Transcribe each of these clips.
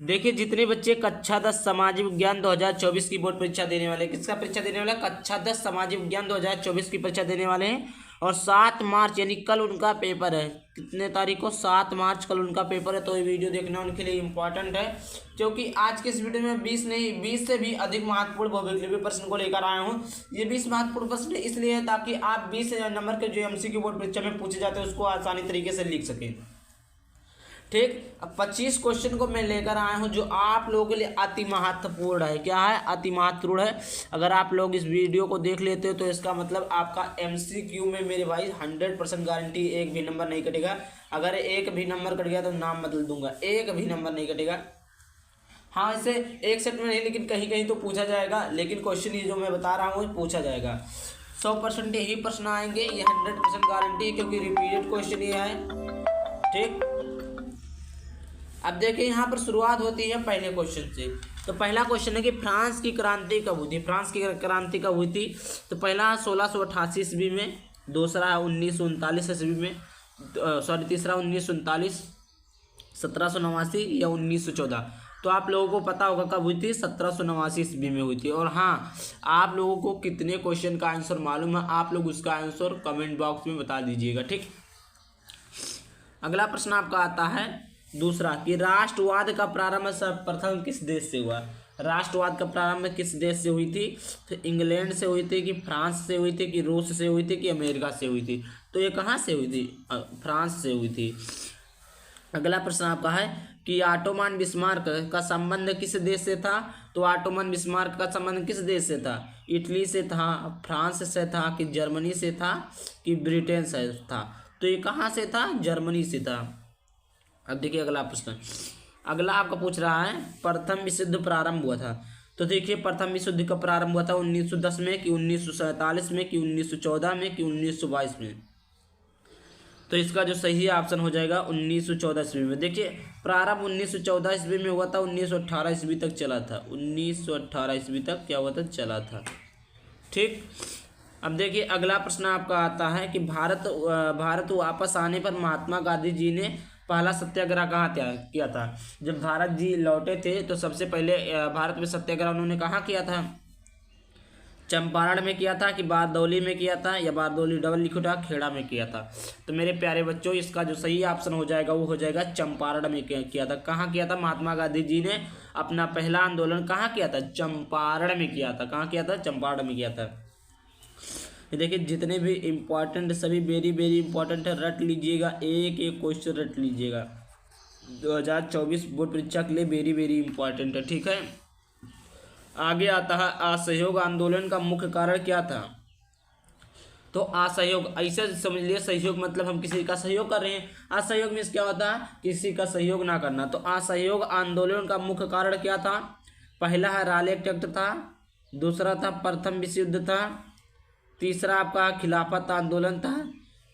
देखिए जितने बच्चे कक्षा 10 सामाजिक विज्ञान 2024 की बोर्ड परीक्षा देने वाले, किसका परीक्षा देने वाला, कक्षा 10 सामाजिक विज्ञान 2024 की परीक्षा देने वाले हैं। और 7 मार्च यानी कल उनका पेपर है। कितने तारीख को, 7 मार्च कल उनका पेपर है। तो ये वीडियो देखना उनके लिए इम्पोर्टेंट है, क्योंकि आज के इस वीडियो में 20 नहीं 20 से भी अधिक महत्वपूर्ण भौगोलिक प्रश्न को लेकर आया हूँ। ये 20 महत्वपूर्ण प्रश्न इसलिए है ताकि आप 20 नंबर के जो MCQ बोर्ड परीक्षा में पूछे जाते हैं उसको आसानी तरीके से लिख सकें। ठीक, अब 25 क्वेश्चन को मैं लेकर आया हूं जो आप लोगों के लिए अति महत्वपूर्ण है। क्या है, अति महत्वपूर्ण है। अगर आप लोग इस वीडियो को देख लेते हो तो इसका मतलब आपका MCQ में मेरे भाई 100% गारंटी एक भी नंबर नहीं कटेगा। अगर एक भी नंबर कट गया तो नाम बदल दूंगा, एक भी नंबर नहीं कटेगा। हाँ, इसे एक सेट में नहीं, लेकिन कहीं कहीं तो पूछा जाएगा। लेकिन क्वेश्चन ये जो मैं बता रहा हूँ पूछा जाएगा। 100% यही प्रश्न आएंगे, ये 100% गारंटी है, क्योंकि रिपीटेड क्वेश्चन ये है। ठीक, अब देखिए यहाँ पर शुरुआत होती है पहले क्वेश्चन से। तो पहला क्वेश्चन है कि फ्रांस की क्रांति कब हुई थी। फ्रांस की क्रांति कब हुई थी। तो पहला 1688 ईस्वी में, दूसरा 1939 ईस्वी में, तीसरा 1939, 1789 या 1914। तो आप लोगों को पता होगा कब हुई थी, 1789 ईस्वी में हुई थी। और हाँ, आप लोगों को कितने क्वेश्चन का आंसर मालूम है आप लोग उसका आंसर कमेंट बॉक्स में बता दीजिएगा। ठीक, अगला प्रश्न आपका आता है दूसरा कि राष्ट्रवाद का प्रारंभ सर्वप्रथम किस देश से हुआ। राष्ट्रवाद का प्रारंभ किस देश से हुई थी। तो इंग्लैंड से हुई थी, कि फ्रांस से हुई थी, कि रूस से हुई थी, कि अमेरिका से हुई थी। तो ये कहाँ से हुई थी, फ्रांस से हुई थी। अगला प्रश्न आपका है कि ऑटोमन बिस्मार्क का संबंध किस देश से था। तो ऑटोमन बिस्मार्क का संबंध किस देश से था, इटली से था, फ्रांस से था, कि जर्मनी से था, कि ब्रिटेन से था। तो ये कहाँ से था, जर्मनी से था। अब देखिए अगला प्रश्न, अगला आपका पूछ रहा है प्रथम विश्व युद्ध प्रारंभ हुआ था। तो देखिए प्रथम विश्व युद्ध का प्रारंभ हुआ था 1910 में, कि 1947 में, कि 1914 में, कि 1922 में। तो इसका जो सही ऑप्शन हो जाएगा 1914 ईस्वी में। देखिए प्रारंभ 1914 ईस्वी में हुआ था, 1918 ईस्वी तक चला था, 1918 ईस्वी तक क्या हुआ था, चला था। ठीक, अब देखिए अगला प्रश्न आपका आता है कि भारत वापस आने पर महात्मा गांधी जी ने पहला सत्याग्रह कहाँ किया था। जब भारत जी लौटे थे तो सबसे पहले भारत में सत्याग्रह उन्होंने कहाँ किया था, चंपारण में किया था, कि बारदौली में किया था, या बारदौली डबल लिखो था, खेड़ा में किया था। तो मेरे प्यारे बच्चों इसका जो सही ऑप्शन हो जाएगा वो हो जाएगा चंपारण में किया था। कहाँ किया था, महात्मा गांधी जी ने अपना पहला आंदोलन कहाँ किया था, चंपारण में किया था। कहाँ किया था, चंपारण में किया था। देखिए जितने भी इम्पोर्टेंट सभी वेरी वेरी इंपॉर्टेंट है, रट लीजिएगा, एक एक क्वेश्चन रट लीजिएगा। 2024 बोर्ड परीक्षा के लिए वेरी वेरी इंपॉर्टेंट है। ठीक है, आगे आता है असहयोग आंदोलन का मुख्य कारण क्या था। तो असहयोग ऐसे समझ लिए, सहयोग मतलब हम किसी का सहयोग कर रहे हैं। असहयोग मीन्स क्या होता है, किसी का सहयोग ना करना। तो असहयोग आंदोलन का मुख्य कारण क्या था। पहला है रालेट एक्ट था, दूसरा था प्रथम विश्व युद्ध था, तीसरा आपका खिलाफत आंदोलन था,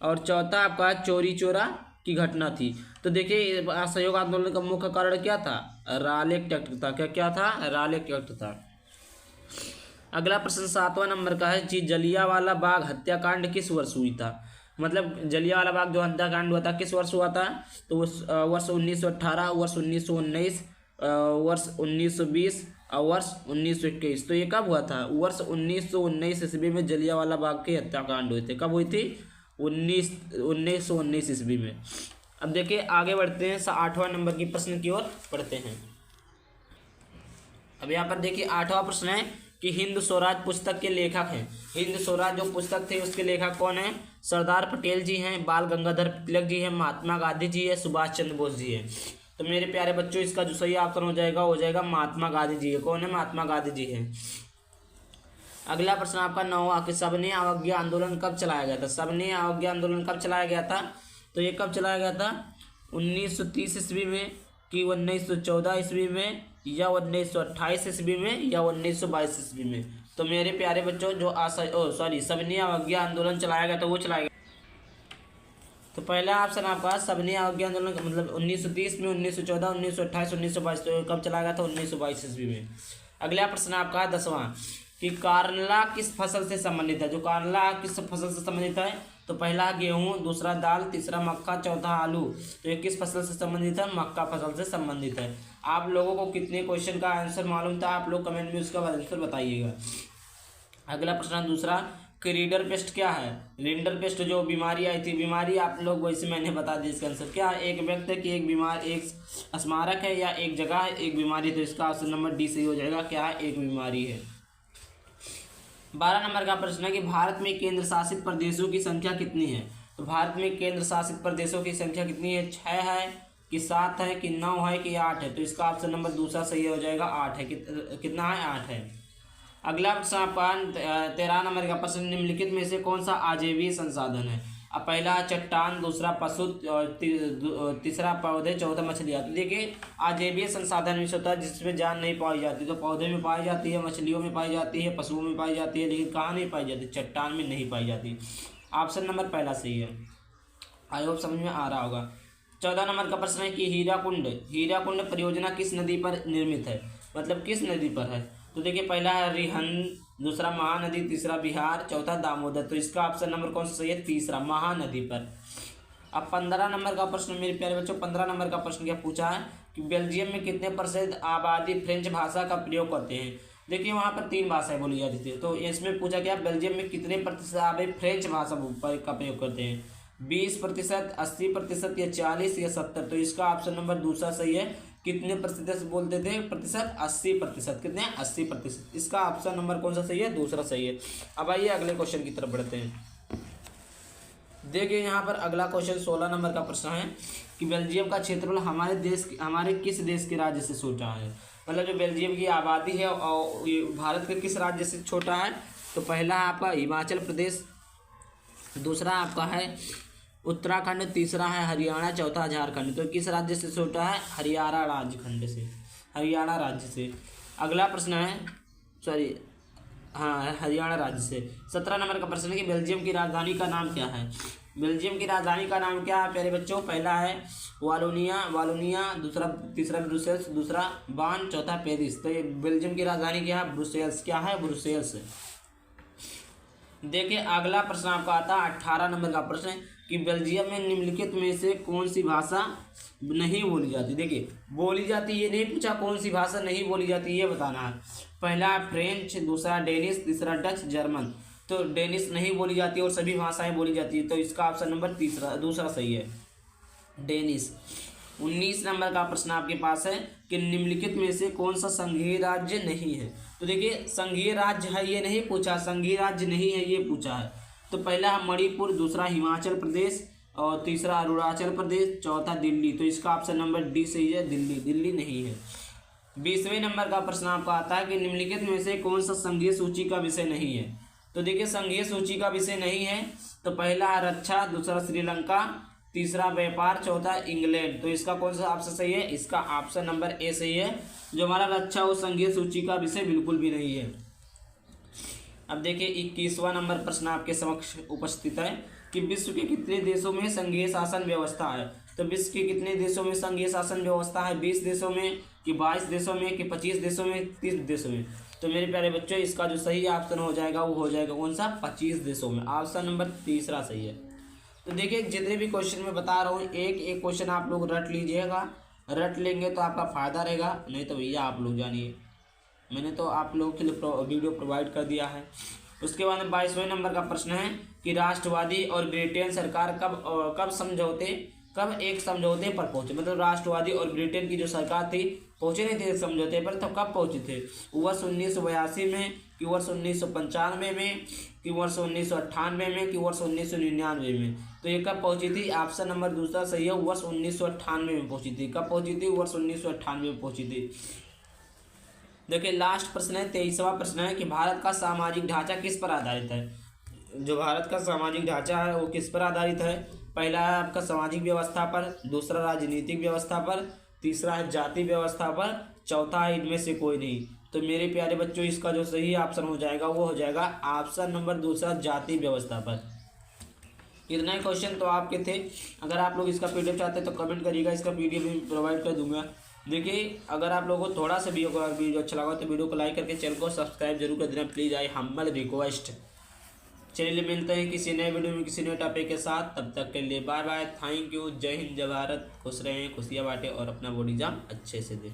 और चौथा आपका चोरी चोरा की घटना थी। तो देखिए असहयोग आंदोलन का मुख्य कारण क्या था, रालेट एक्ट था। क्या था, रालेट एक्ट था। अगला प्रश्न 7वां नंबर का है कि जलियांवाला बाग हत्याकांड किस वर्ष हुई था। मतलब जलियांवाला बाग जो हत्याकांड हुआ था किस वर्ष हुआ था। तो उस वर्ष 1918, वर्ष 1919, वर्ष 1920 और वर्ष 1921। तो ये कब हुआ था, वर्ष 1919 ईस्वी में जलियांवाला बाग के हत्याकांड हुए थे। कब हुई थी, 1919 ईस्वी में। अब देखिए आगे बढ़ते हैं 8वां नंबर की प्रश्न की ओर पढ़ते हैं। अब यहाँ पर देखिए 8वां प्रश्न है कि हिंद स्वराज पुस्तक के लेखक हैं। हिंद स्वराज जो पुस्तक थे उसके लेखक कौन है। सरदार पटेल जी हैं, बाल गंगाधर तिलक जी हैं, महात्मा गांधी जी है, सुभाष चंद्र बोस जी है। तो मेरे प्यारे बच्चों इसका जो सही ऑप्शन हो जाएगा महात्मा गांधी जी है। कौन है, महात्मा गांधी जी है। अगला प्रश्न आपका 9वां कि सबने अवज्ञा आंदोलन कब चलाया गया था। सबने अवज्ञा आंदोलन कब चलाया गया था। तो ये कब चलाया गया था, 1930 ईस्वी में, कि 1914 ईस्वी में, या 1928 ईस्वी में, या 1922 ईस्वी में। तो मेरे प्यारे बच्चों जो सबने अवज्ञा आंदोलन चलाया गया था वो चलाया गया। तो पहला ऑप्शन आपका सबने अवज्ञा आंदोलन मतलब 1930 में, 1914, 1928, 1922। तो कब चलाया गया था, 1922 ईस्वी में। अगला प्रश्न आपका 10वां कि कारला किस फसल से संबंधित है। जो कारला किस फसल से संबंधित है। तो पहला गेहूं, दूसरा दाल, तीसरा मक्का, चौथा आलू। तो ये किस फसल से संबंधित है, मक्का फसल से संबंधित है। आप लोगों को कितने क्वेश्चन का आंसर मालूम था, आप लोग कमेंट में उसका आंसर बताइएगा। अगला प्रश्न दूसरा कि रीडर पेस्ट क्या है। रीडर पेस्ट जो बीमारी आई थी, बीमारी आप लोग वैसे मैंने बता दिया इसका आंसर क्या है, एक व्यक्ति है कि एक बीमार, एक स्मारक है या एक जगह है, एक बीमारी, तो इसका ऑप्शन नंबर डी सही हो जाएगा। क्या है, एक बीमारी है। 12 नंबर का प्रश्न है कि भारत में केंद्र शासित प्रदेशों की संख्या कितनी है। तो भारत में केंद्र शासित प्रदेशों की संख्या कितनी है, 6 है कि 7 है कि 9 है कि 8 है, तो इसका ऑप्शन नंबर दूसरा सही हो जाएगा, 8 है। कितना है, 8 है। अगला प्रश्न आपका 13 नंबर का प्रश्न, निम्नलिखित में से कौन सा आजीवीय संसाधन है। अब पहला चट्टान, दूसरा पशु, तीसरा पौधे, चौथा मछलियाँ। तो देखिए आजीवीय संसाधन में होता है जिसमें जान नहीं पाई जाती, तो पौधे में पाई जाती है, मछलियों में पाई जाती है, पशुओं में पाई जाती है, लेकिन कहाँ नहीं पाई जाती, चट्टान में नहीं पाई जाती। ऑप्शन नंबर पहला सही है। आई होप समझ में आ रहा होगा। 14 नंबर का प्रश्न है कि हीराकुंड परियोजना किस नदी पर निर्मित है, मतलब किस नदी पर है। तो देखिए पहला है रिहंद, दूसरा महानदी, तीसरा बिहार, चौथा दामोदर, तो इसका ऑप्शन नंबर कौन सा सही है, तीसरा, महानदी पर। अब 15 नंबर का प्रश्न मेरे प्यारे बच्चों, 15 नंबर का प्रश्न क्या पूछा है कि बेल्जियम में कितने % आबादी फ्रेंच भाषा का प्रयोग करते हैं। देखिए वहाँ पर 3 भाषाएं बोली जाती थी, तो इसमें पूछा गया बेल्जियम में कितने % आबादी फ्रेंच भाषा का प्रयोग करते हैं, 20%, 80% या 40 या 70, तो इसका ऑप्शन नंबर दूसरा सही है। कितने प्रतिशत बोलते थे, प्रतिशत, 80%, कितने, 80%, इसका ऑप्शन नंबर कौन सा सही है, दूसरा सही है। अब आइए अगले क्वेश्चन की तरफ बढ़ते हैं। देखिए यहाँ पर अगला क्वेश्चन 16 नंबर का प्रश्न है कि बेल्जियम का क्षेत्रफल हमारे किस देश के राज्य से छोटा है, मतलब जो बेल्जियम की आबादी है और ये भारत के किस राज्य से छोटा है। तो पहला है आपका हिमाचल प्रदेश, दूसरा आपका है उत्तराखंड, तीसरा है हरियाणा, चौथा झारखंड, तो किस राज्य से छोटा है, हरियाणा राज्य से। अगला प्रश्न है हरियाणा राज्य से। 17 नंबर का प्रश्न है कि बेल्जियम की राजधानी का नाम क्या है। बेल्जियम की राजधानी का नाम क्या है प्यारे बच्चों, पहला है वालोनिया, तीसरा ब्रुसेल्स, दूसरा बान, चौथा पेरिस, तो ये बेल्जियम की राजधानी क्या है, ब्रुसेल्स। क्या है, ब्रुसेल्स। देखिए अगला प्रश्न आपका आता है 18 नंबर का प्रश्न है कि बेल्जियम में निम्नलिखित में से कौन सी भाषा नहीं बोली जाती। देखिए बोली जाती ये नहीं पूछा, कौन सी भाषा नहीं बोली जाती ये बताना है। पहला फ्रेंच, दूसरा डेनिश, तीसरा डच, जर्मन, तो डेनिश नहीं बोली जाती और सभी भाषाएं बोली जाती है, तो इसका ऑप्शन नंबर दूसरा सही है, डेनिश। 19 नंबर का प्रश्न आपके पास है कि निम्नलिखित में से कौन सा संघीय राज्य नहीं है। तो देखिए संघीय राज्य है ये नहीं पूछा, संघीय राज्य नहीं है ये पूछा है। तो पहला है मणिपुर, दूसरा हिमाचल प्रदेश और तीसरा अरुणाचल प्रदेश, चौथा दिल्ली, तो इसका ऑप्शन नंबर डी सही है, दिल्ली नहीं है। 20वें नंबर का प्रश्न आपका आता है कि निम्नलिखित में से कौन सा संघीय सूची का विषय नहीं है। तो देखिए संघीय सूची का विषय नहीं है, तो पहला है रक्षा, दूसरा श्रीलंका, तीसरा व्यापार, चौथा इंग्लैंड, तो इसका कौन सा ऑप्शन सही है, इसका ऑप्शन नंबर ए सही है। जो हमारा रक्षा वो संघीय सूची का विषय बिल्कुल भी नहीं है। अब देखिए 21वां नंबर प्रश्न आपके समक्ष उपस्थित है कि विश्व के कितने देशों में संघीय शासन व्यवस्था है। तो विश्व के कितने देशों में संघीय शासन व्यवस्था है, 20 देशों में कि 22 देशों में कि 25 देशों में, 30 देशों में। तो मेरे प्यारे बच्चों इसका जो सही ऑप्शन हो जाएगा वो हो जाएगा कौन सा, 25 देशों में, ऑप्शन नंबर तीसरा सही है। तो देखिए जितने भी क्वेश्चन मैं बता रहा हूँ एक एक क्वेश्चन आप लोग रट लीजिएगा, रट लेंगे तो आपका फायदा रहेगा, नहीं तो भैया आप लोग जानिए मैंने तो आप लोगों के लिए वीडियो प्रोवाइड कर दिया है। उसके बाद 22वें नंबर का प्रश्न है कि राष्ट्रवादी और ब्रिटेन सरकार कब एक समझौते पर पहुंचे, मतलब राष्ट्रवादी और ब्रिटेन की जो सरकार थी पहुंचे नहीं थे समझौते पर, तो कब पहुंचे थे, वर्ष 1982 में कि वर्ष 1995 में कि वर्ष 1998 में कि वर्ष 1999 में। तो ये कब पहुंची थी, ऑप्शन नंबर दूसरा सही है, वर्ष 1998 में पहुंची थी। कब पहुंची थी, वर्ष 1998 में पहुंची थी। देखिए लास्ट प्रश्न है 23वां प्रश्न है कि भारत का सामाजिक ढांचा किस पर आधारित है। जो भारत का सामाजिक ढांचा है वो किस पर आधारित है, पहला है आपका सामाजिक व्यवस्था पर, दूसरा राजनीतिक व्यवस्था पर, तीसरा है जाति व्यवस्था पर, चौथा है इनमें से कोई नहीं। तो मेरे प्यारे बच्चों इसका जो सही ऑप्शन हो जाएगा वो हो जाएगा ऑप्शन नंबर दूसरा, जाति व्यवस्था पर। इतना ही क्वेश्चन तो आपके थे। अगर आप लोग इसका पीडीएफ चाहते हैं तो कमेंट करिएगा, इसका पीडीएफ भी प्रोवाइड कर दूंगा। देखिए अगर आप लोगों को थोड़ा सा वीडियो अच्छा लगा तो वीडियो को लाइक करके चैनल को सब्सक्राइब जरूर कर देना प्लीज़, आई हम्बल रिक्वेस्ट। चलिए मिलते हैं किसी नए वीडियो में किसी नए टॉपिक के साथ। तब तक के लिए बाय बाय, थैंक यू, जय हिंद, जय भारत, खुश रहें, खुशियाँ बांटें और अपना बॉडी एग्जाम अच्छे से दें।